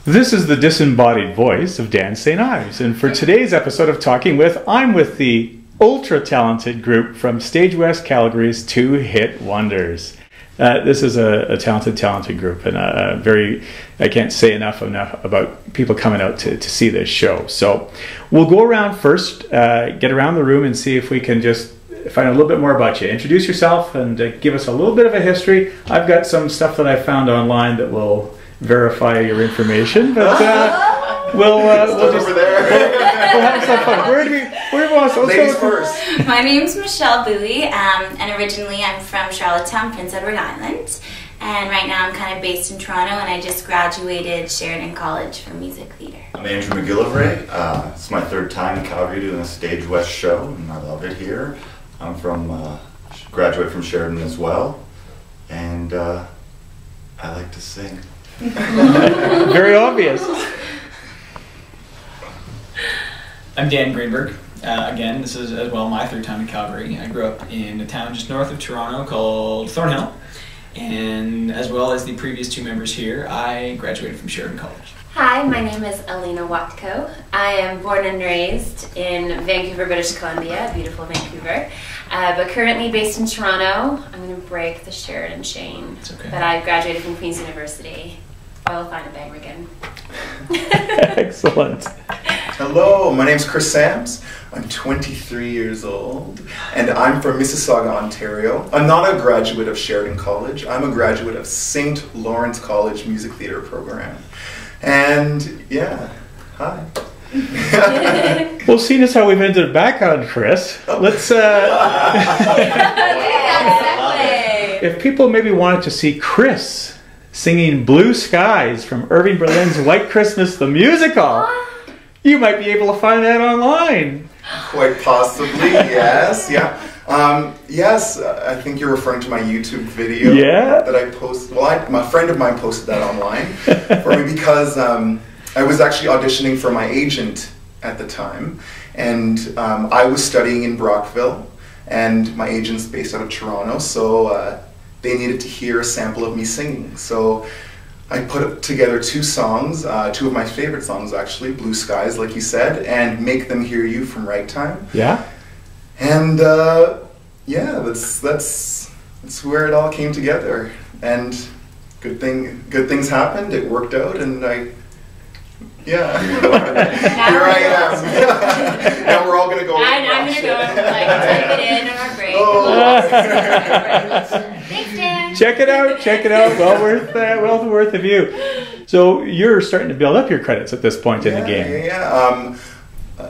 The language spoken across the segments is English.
This is the disembodied voice of Dan St.Yves, and for today's episode of Talking With, I'm with the ultra-talented group from Stage West Calgary's Two Hit Wonders. This is a talented group, and I can't say enough about people coming out to see this show. So we'll go around first, get around the room and see if we can just find a little bit more about you. Introduce yourself and give us a little bit of a history. I've got some stuff that I found online that will verify your information, but we'll just we'll have some fun. Ladies first. My name's Michelle Bouey, and originally I'm from Charlottetown, Prince Edward Island, and right now I'm kind of based in Toronto, and I just graduated Sheridan College for music theatre. I'm Andrew McGillivray. It's my third time in Calgary doing a Stage West show, and I love it here. I'm from graduate from Sheridan as well, and I like to sing. Very obvious. I'm Dan Greenberg. Again, this is as well my third time in Calgary. I grew up in a town just north of Toronto called Thornhill, and as well as the previous two members here, I graduated from Sheridan College. Hi, my name is Elena Juatco. I am born and raised in Vancouver, British Columbia, beautiful Vancouver, but currently based in Toronto. I'm going to break the Sheridan chain, okay. But I graduated from Queen's University. I'll find a Bangrigan. Excellent. Hello, my name's Chris Sams. I'm 23 years old, and I'm from Mississauga, Ontario. I'm not a graduate of Sheridan College. I'm a graduate of St. Lawrence College Music Theatre program. And yeah, hi. Well, seeing as how we've ended back on Chris, let's if people maybe wanted to see Chris singing Blue Skies from Irving Berlin's White Christmas the musical, you might be able to find that online. Quite possibly, yes. Yeah. Yes, I think you're referring to my YouTube video that I posted. Well, my friend of mine posted that online for me because I was actually auditioning for my agent at the time, and I was studying in Brockville, and my agent's based out of Toronto, so they needed to hear a sample of me singing. So I put together two songs, two of my favorite songs actually, Blue Skies, like you said, and Make Them Hear You from Ragtime. Yeah. And yeah, that's where it all came together. And good things happened. It worked out, and here I am. Now we're all gonna go. I'm gonna go type it in on our break. Thanks, Dan. Check it out. Well worth the view. So you're starting to build up your credits at this point in the game. Yeah.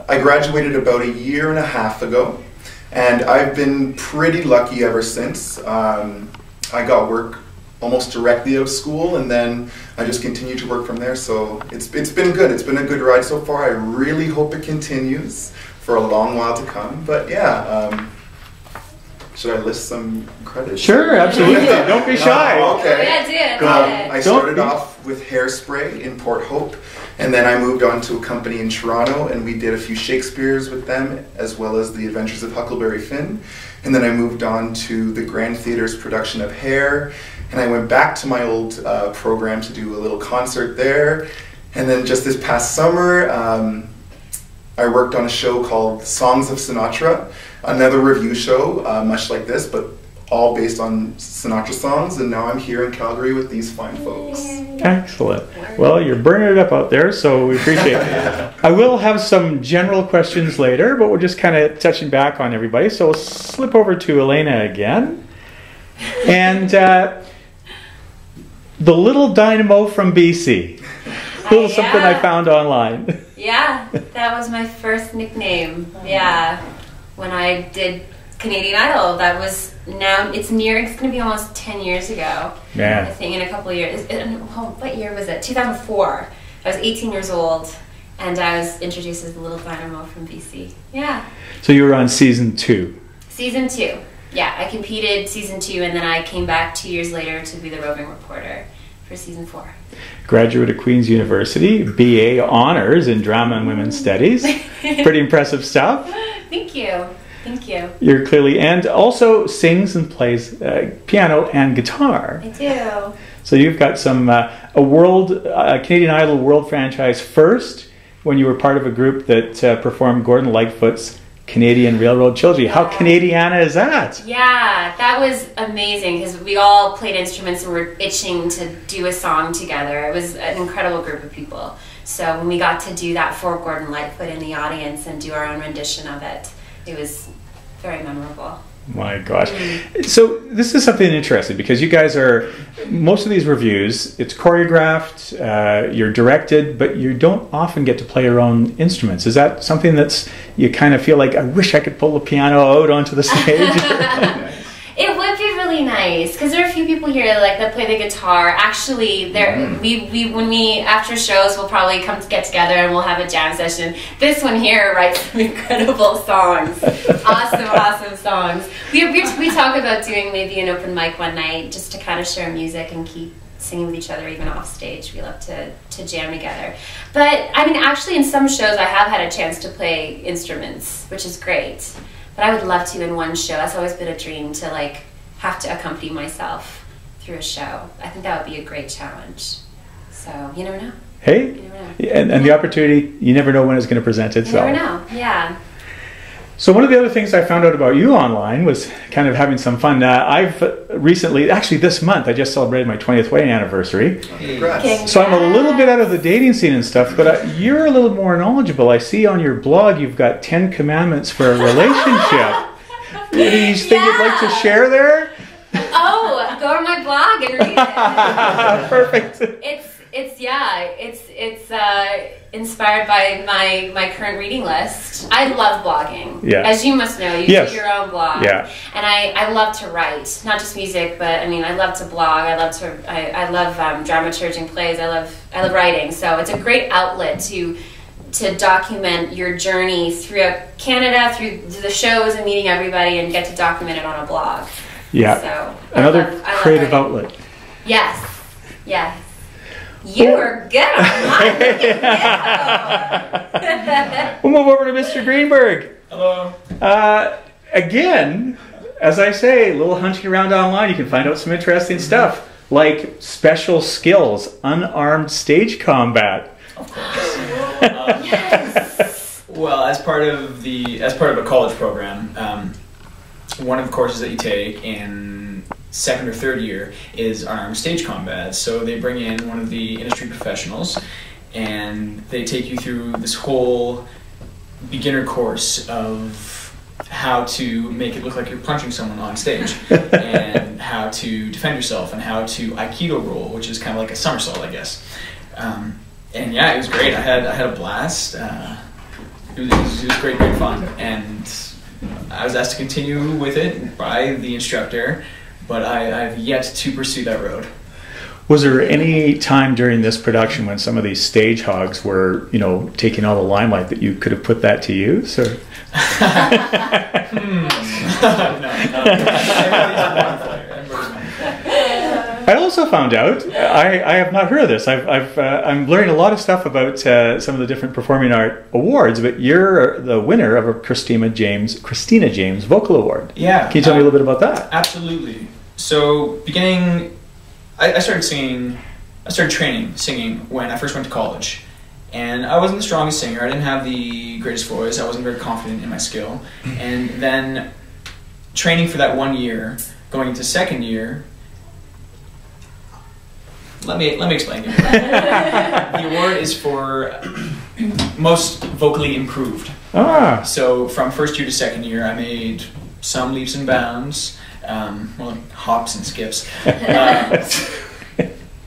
I graduated about a year and a half ago, and I've been pretty lucky ever since. I got work almost directly out of school, and then I just continued to work from there, so it's been good. It's been a good ride so far. I really hope it continues for a long while to come, but yeah, should I list some credits? Sure, absolutely. Don't be shy. Okay. Yeah, do it. I started off with Hairspray in Port Hope, and then I moved on to a company in Toronto, and we did a few Shakespeares with them, as well as The Adventures of Huckleberry Finn. And then I moved on to the Grand Theatre's production of Hair, and I went back to my old program to do a little concert there. And then just this past summer, I worked on a show called Songs of Sinatra, another review show, much like this, but all based on Sinatra songs, and now I'm here in Calgary with these fine folks. Excellent. Well, you're burning it up out there, so we appreciate it. I will have some general questions later, but we're just kind of touching back on everybody. So we'll slip over to Elena again. And the Little Dynamo from BC. A little something I found online. Yeah, that was my first nickname. Yeah, when I did Canadian Idol. That was it's going to be almost 10 years ago. Yeah. I think in a couple of years. What year was it? 2004. I was 18 years old, and I was introduced as the Little Dynamo from BC. Yeah. So you were on season 2. Season 2. Yeah, I competed season 2, and then I came back 2 years later to be the roving reporter for season 4. Graduate of Queen's University, BA Honors in Drama and Women's Studies. Pretty impressive stuff. Thank you. Thank you. You're clearly, and also sings and plays piano and guitar. I do. So you've got some Canadian Idol World franchise first when you were part of a group that performed Gordon Lightfoot's Canadian Railroad Trilogy. How Canadiana is that? Yeah, that was amazing because we all played instruments and were itching to do a song together. It was an incredible group of people. So when we got to do that for Gordon Lightfoot in the audience and do our own rendition of it, it was very memorable. My gosh. So this is something interesting because you guys are, most of these reviews, it's choreographed, you're directed, but you don't often get to play your own instruments. Is that something that's, you kind of feel like, I wish I could pull the piano out onto the stage? It would be really nice because there are a few people here that play the guitar. Actually, when we after shows, we'll probably get together and we'll have a jam session. This one here writes some incredible songs, awesome songs. We talk about doing maybe an open mic one night just to kind of share music and keep singing with each other even off stage. We love to jam together. But I mean, actually, in some shows, I have had a chance to play instruments, which is great. But I would love to in one show. That's always been a dream to have to accompany myself through a show. I think that would be a great challenge. So you never know. Hey, you never know. And the opportunity, you never know when it's going to present itself. You never know, yeah. So one of the other things I found out about you online was kind of having some fun. I've recently, actually this month, I just celebrated my 20th wedding anniversary. Congrats. So I'm a little bit out of the dating scene and stuff, but you're a little more knowledgeable. I see on your blog you've got 10 commandments for a relationship. Any thing you'd like to share there? Oh, go to my blog and read it. Perfect. It's inspired by my current reading list. I love blogging. Yeah. As you must know, you do your own blog. Yeah. And I love to write, not just music, but I mean, I love to blog. I love dramaturging plays. I love writing. So it's a great outlet to document your journey throughout Canada, through the shows and meeting everybody, and get to document it on a blog. Yeah. So another creative outlet. Yes. You are good on mine. We'll move over to Mr. Greenberg. Hello. Again, as I say, a little hunting around online, you can find out some interesting stuff, like special skills, unarmed stage combat. Of course. Yes. Well, as part of a college program, one of the courses that you take in second or third year is unarmed stage combat. So they bring in one of the industry professionals and they take you through this whole beginner course of how to make it look like you're punching someone on stage and how to defend yourself and how to Aikido roll, which is kind of like a somersault, I guess. And yeah, it was great. I had a blast. It was great fun. And I was asked to continue with it by the instructor, but I've yet to pursue that road. Was there any time during this production when some of these stage hogs were, taking all the limelight that you could have put that to use? Or? I also found out, I have not heard of this, I'm learning a lot of stuff about some of the different performing art awards, but you're the winner of a Christina James Vocal Award. Yeah. Can you tell me a little bit about that? Absolutely. So I started training singing when I first went to college. And I wasn't the strongest singer, I didn't have the greatest voice, I wasn't very confident in my skill. And then training for that 1 year, going into second year, let me explain to you. The award is for most vocally improved. So from first year to second year, I made some leaps and bounds, more like hops and skips.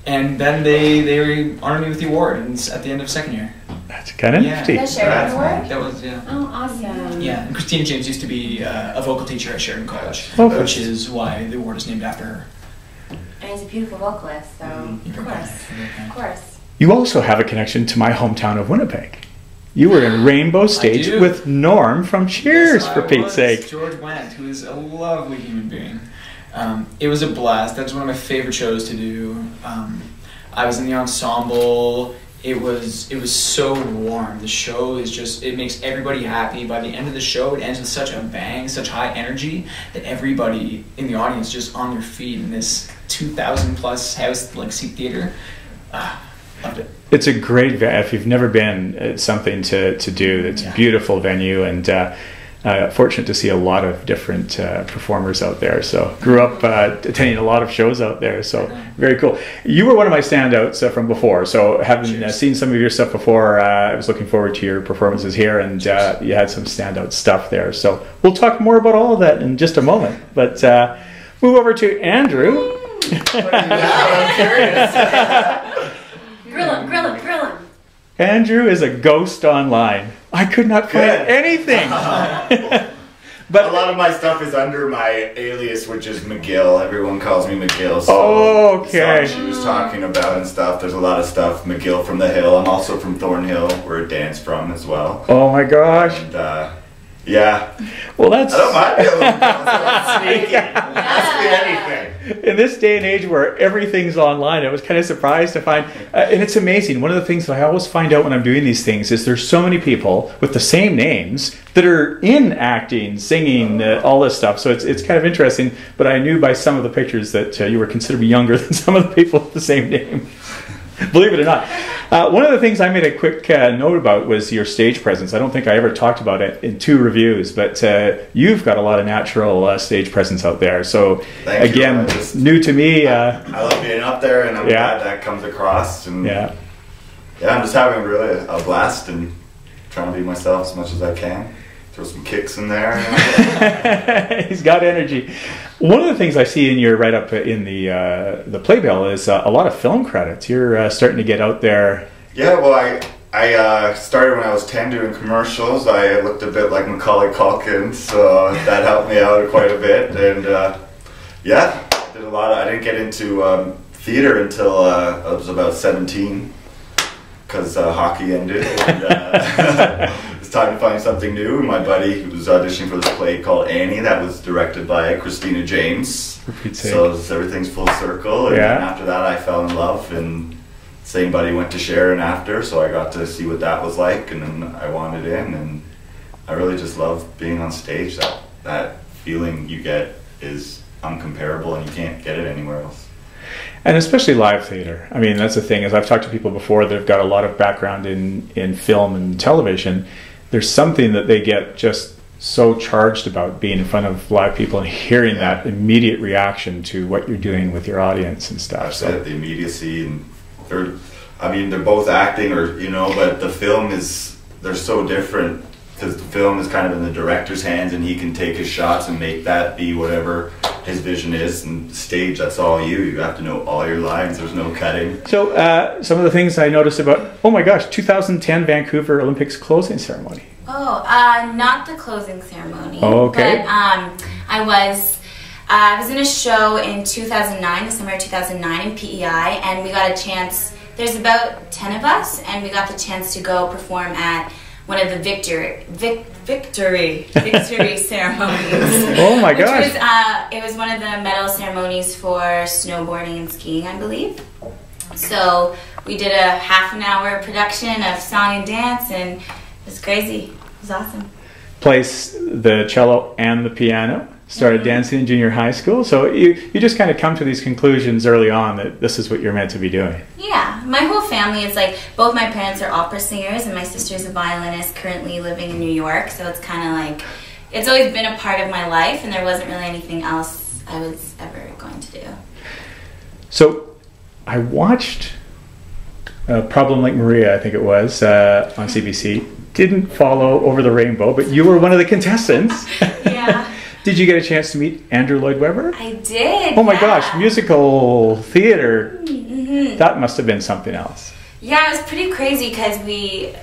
And then they honored me with the award, and it's at the end of second year. That's kind of nifty. The Sheridan Award? That was, yeah. Oh, awesome. Yeah, and Christina James used to be a vocal teacher at Sheridan College, which is why the award is named after her. And he's a beautiful vocalist, so of course. You also have a connection to my hometown of Winnipeg. You were in Rainbow Stage with Norm from Cheers, for Pete's sake. George Wendt, who is a lovely human being. It was a blast. That's one of my favorite shows to do. I was in the ensemble. It was so warm. The show is just, it makes everybody happy. By the end of the show, it ends with such a bang, such high energy that everybody in the audience just on their feet in this 2,000 plus house seat theater. Loved it. It's a great venue. If you've never been, it's something to do. It's a beautiful venue, and fortunate to see a lot of different performers out there. So grew up attending a lot of shows out there. So very cool. You were one of my standouts from before. So having seen some of your stuff before, I was looking forward to your performances here, and you had some standout stuff there. So we'll talk more about all of that in just a moment. But move over to Andrew. I'm curious. Grill him. Andrew is a ghost online. I could not find anything. But a lot of my stuff is under my alias, which is McGill. Everyone calls me McGill. So okay. The song she was talking about and stuff. There's a lot of stuff. McGill from the Hill. I'm also from Thornhill, where Dan's from as well. Oh my gosh. And, yeah. Well, that's... I don't mind being sneaky. Ask me anything. In this day and age where everything's online, I was kind of surprised to find, and it's amazing. One of the things that I always find out when I'm doing these things is there's so many people with the same names that are in acting, singing, all this stuff. So it's kind of interesting. But I knew by some of the pictures that you were considerably younger than some of the people with the same name. Believe it or not. One of the things I made a quick note about was your stage presence. I don't think I ever talked about it in 2 reviews, but you've got a lot of natural stage presence out there. So again, new to me. I love being up there, and I'm glad that comes across. And I'm just having really a blast and trying to be myself as much as I can. Throw some kicks in there. He's got energy. One of the things I see in your write-up in the playbill is a lot of film credits. You're starting to get out there. Yeah, well, I started when I was 10 doing commercials. I looked a bit like Macaulay Culkin, so that helped me out quite a bit. And yeah, I did a lot. I didn't get into theater until I was about 17 because hockey ended. And, time to find something new. My buddy who was auditioning for this play called Annie that was directed by Christina James. So everything's full circle. And then after that I fell in love, and same buddy went to Sharon after, so I got to see what that was like, and then I wanted in, and I really just love being on stage. That feeling you get is uncomparable, and you can't get it anywhere else. And especially live theater. I mean, that's the thing, is I've talked to people before that have got a lot of background in film and television. There's something that they get just so charged about being in front of live people and hearing that immediate reaction to what you're doing with your audience and stuff. That's it, the immediacy, and they're both acting, but the film they're so different, because the film is kind of in the director's hands, and he can take his shots and make that be whatever his vision is, and stage, that's all you have to know all your lines, there's no cutting. So some of the things I noticed about, oh my gosh, 2010 Vancouver Olympics closing ceremony. Oh, not the closing ceremony. Oh, okay. But I was in a show in 2009, December 2009 in PEI, and we got a chance, there's about 10 of us, and we got the chance to go perform at one of the victory ceremonies. Oh my gosh! It was one of the medal ceremonies for snowboarding and skiing, I believe. So we did a half-an-hour production of song and dance, and it was crazy. It was awesome. Plays the cello and the piano. Started dancing in junior high school, so you just kind of come to these conclusions early on that this is what you're meant to be doing. Yeah, my whole family is like, both my parents are opera singers, and my sister's a violinist currently living in New York, so it's kind of like, it's always been a part of my life, and there wasn't really anything else I was ever going to do. So I watched Problem Like Maria, I think it was, on CBC. Didn't follow Over the Rainbow, but you were one of the contestants. Yeah. Did you get a chance to meet Andrew Lloyd Webber? I did. Oh my gosh, musical theater. Mm-hmm. That must have been something else. Yeah, it was pretty crazy because we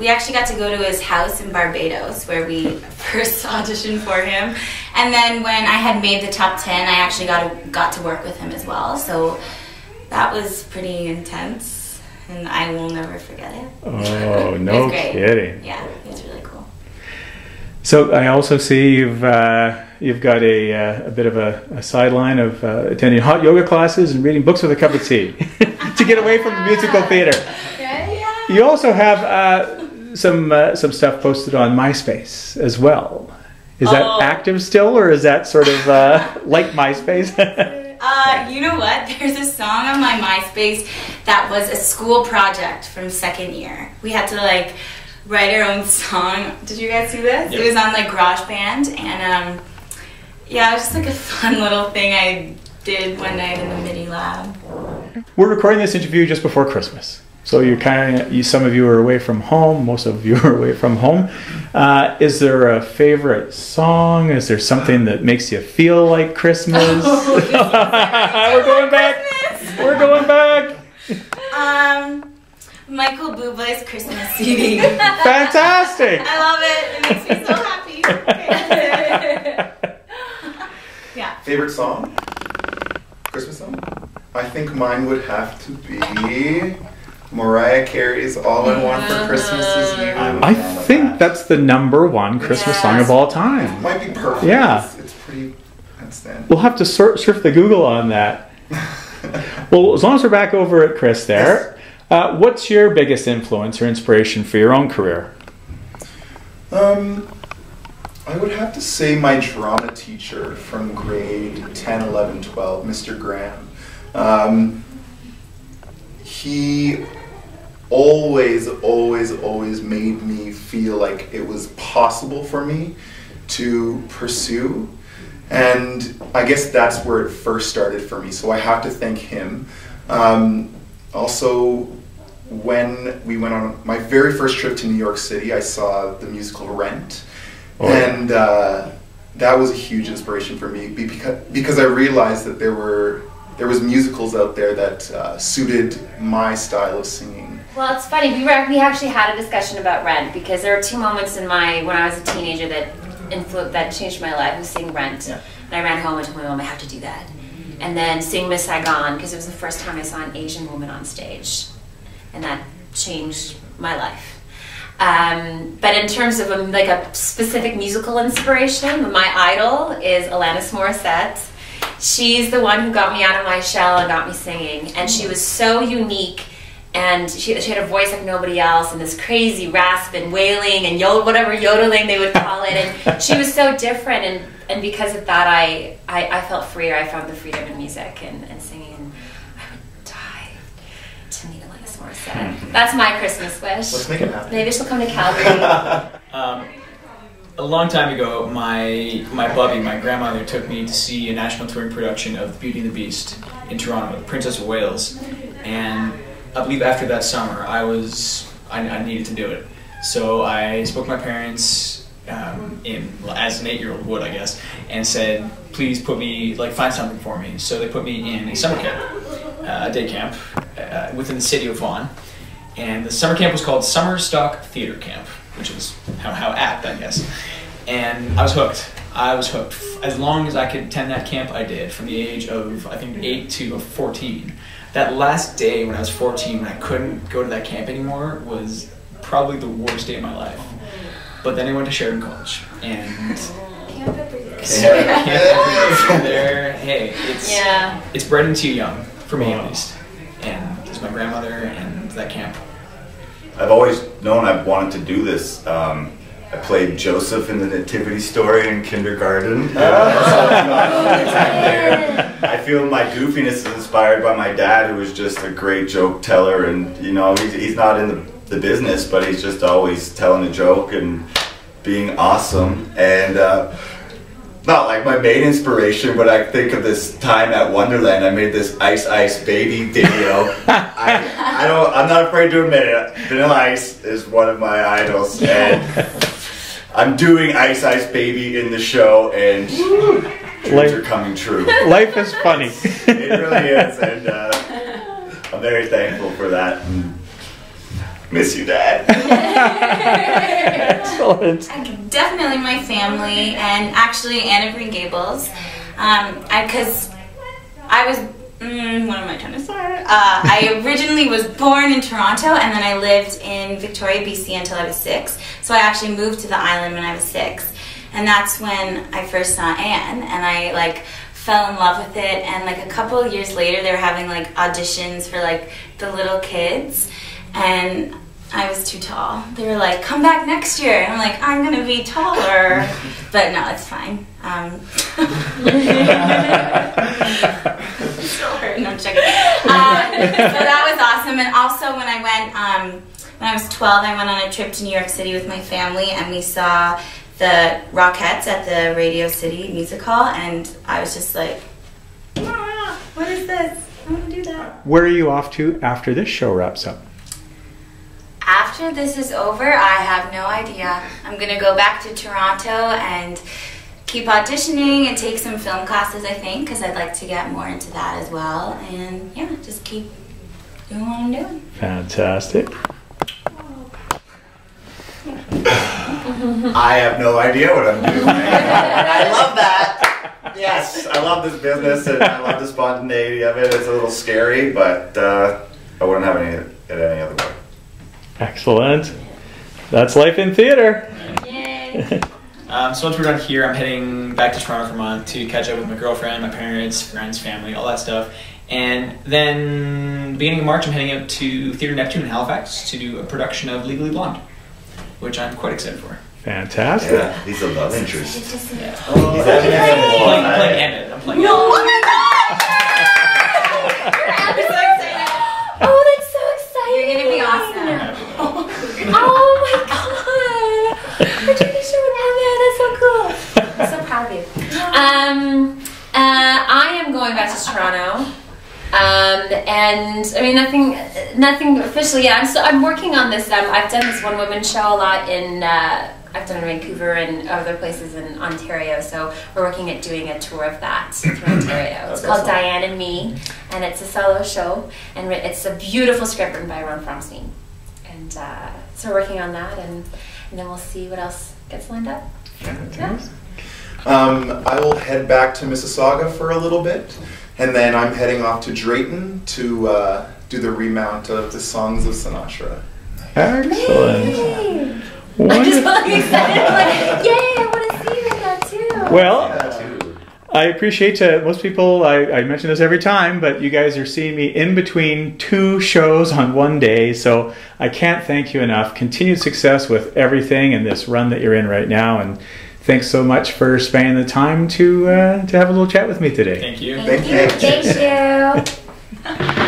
actually got to go to his house in Barbados where we first auditioned for him. And then when I had made the top 10, I actually got to work with him as well. So that was pretty intense, and I will never forget it. Oh, no kidding. Yeah, it was really cool. So I also see you've got a bit of a sideline of attending hot yoga classes and reading books with a cup of tea to get away from musical theater. Okay, yeah. You also have some stuff posted on MySpace as well. Is that active still, or is that sort of like MySpace? You know what? There's a song on my MySpace that was a school project from second year. We had to like write our own song. Did you guys see this? Yep. It was on like GarageBand, and yeah, it was just like a fun little thing I did one night in the MIDI lab. We're recording this interview just before Christmas. So some of you are away from home, most of you are away from home. Is there a favorite song? Is there something that makes you feel like Christmas? We're going back. We're going back. Michael Bublé's Christmas CD. Fantastic. I love it. It makes me so happy. Okay. Yeah. Favorite song? Christmas song? I think mine would have to be Mariah Carey's All I Want for Christmas Is You. I think that's the #1 Christmas song of all time. It might be perfect. Yeah. It's pretty outstanding. We'll have to surf the Google on that. Well, as long as we're back over at Chris there, what's your biggest influence or inspiration for your own career? I would have to say my drama teacher from grade 10, 11, 12, Mr. Graham. He always made me feel like it was possible for me to pursue, and I guess that's where it first started for me, so I have to thank him. Also, when we went on my very first trip to New York City, I saw the musical Rent, and that was a huge inspiration for me because I realized that there was musicals out there that suited my style of singing. Well, it's funny. We actually had a discussion about Rent because there were 2 moments when I was a teenager that changed my life. Was seeing Rent, and I ran home and told my mom I have to do that, and then seeing Miss Saigon because it was the first time I saw an Asian woman on stage, and that changed my life. But in terms of a specific musical inspiration, my idol is Alanis Morissette. She's the one who got me out of my shell and got me singing, and she was so unique, and she had a voice like nobody else, and this crazy rasp and wailing and whatever yodeling they would call it, and she was so different, and because of that I felt freer. I found the freedom in music and singing, and I would die to meet Alanis Morissette. That's my Christmas wish. Let's make it happen. Maybe she'll come to Calgary. A long time ago, my bubby, my grandmother, took me to see a national touring production of Beauty and the Beast in Toronto, The Princess of Wales, and I believe after that summer, I needed to do it. So I spoke to my parents as an 8-year-old would, I guess, and said, please put me, find something for me. So they put me in a summer camp, a day camp, within the city of Vaughan, and the summer camp was called Summer Stock Theatre Camp, which is how apt, I guess. And I was hooked. As long as I could attend that camp, I did, from the age of, I think, 8 to 14. That last day when I was 14, when I couldn't go to that camp anymore, was probably the worst day of my life. But then I went to Sheridan College, and Camp every there, hey, it's bred into you young, for me at least. And it's my grandmother and that camp. I've always known I've wanted to do this. I played Joseph in the Nativity Story in kindergarten. I feel my goofiness is inspired by my dad, who was just a great joke teller, and he's not in the business, but he's just always telling a joke and being awesome. And not like my main inspiration, but I think of this time at Wonderland. I made this Ice Ice Baby video. I'm not afraid to admit it. Vanilla Ice is one of my idols, and I'm doing Ice Ice Baby in the show, and dreams are coming true. Life is funny. It really is, and I'm very thankful for that. Miss you, Dad. Excellent. Definitely my family, and actually Anne of Green Gables. Because I was, what am I trying to say? I originally was born in Toronto, and then I lived in Victoria, BC until I was 6. So I actually moved to the island when I was 6. And that's when I first saw Anne, and I fell in love with it. And a couple of years later, they were having auditions for the little kids, and I was too tall. They were like, come back next year. And I'm like, I'm going to be taller. But no, it's fine. that was awesome. And also when I was 12, I went on a trip to New York City with my family, and we saw the Rockettes at the Radio City Music Hall, and I was just like, ah, what is this? I want to do that. Where are you off to after this show wraps up? After this is over, I have no idea. I'm going to go back to Toronto and keep auditioning and take some film classes, I think, because I'd like to get more into that as well. And yeah, just keep doing what I'm doing. Fantastic. I have no idea what I'm doing. I love that. Yes, I love this business and I love the spontaneity of it. It's a little scary, but I wouldn't have it any other way. Excellent. That's life in theater. Yay. So once we're done here, I'm heading back to Toronto for a month to catch up with my girlfriend, my parents, friends, family, all that stuff. And then beginning of March, I'm heading out to Theatre Neptune in Halifax to do a production of Legally Blonde, which I'm quite excited for. Fantastic. Yeah, he's a love interest. Yeah. Oh, he's having I'm playing Emmett. I'm playing No, Emmett. oh my God! I'm so excited. Oh, that's so exciting. You're going to be awesome. Oh my God. We're doing a show with Emmett. That's so cool. I'm so proud of you. I am going back to Toronto. And I mean, nothing officially yet. I'm working on this. I've done this one woman show a lot I've done it in Vancouver and other places in Ontario. So we're working at doing a tour of that through Ontario. It's called Diane and Me, and it's a solo show, and it's a beautiful script written by Ron Fromstein. And so we're working on that, and then we'll see what else gets lined up. Fantastic. I will head back to Mississauga for a little bit, and then I'm heading off to Drayton to do the remount of the Songs of Sinatra. Excellent. I'm just really excited. Like, yay, I want to see you in that too. Well, I appreciate most people, I mention this every time, but you guys are seeing me in between 2 shows on one day, so I can't thank you enough. Continued success with everything and this run that you're in right now, and thanks so much for spending the time to have a little chat with me today. Thank you. Thank you.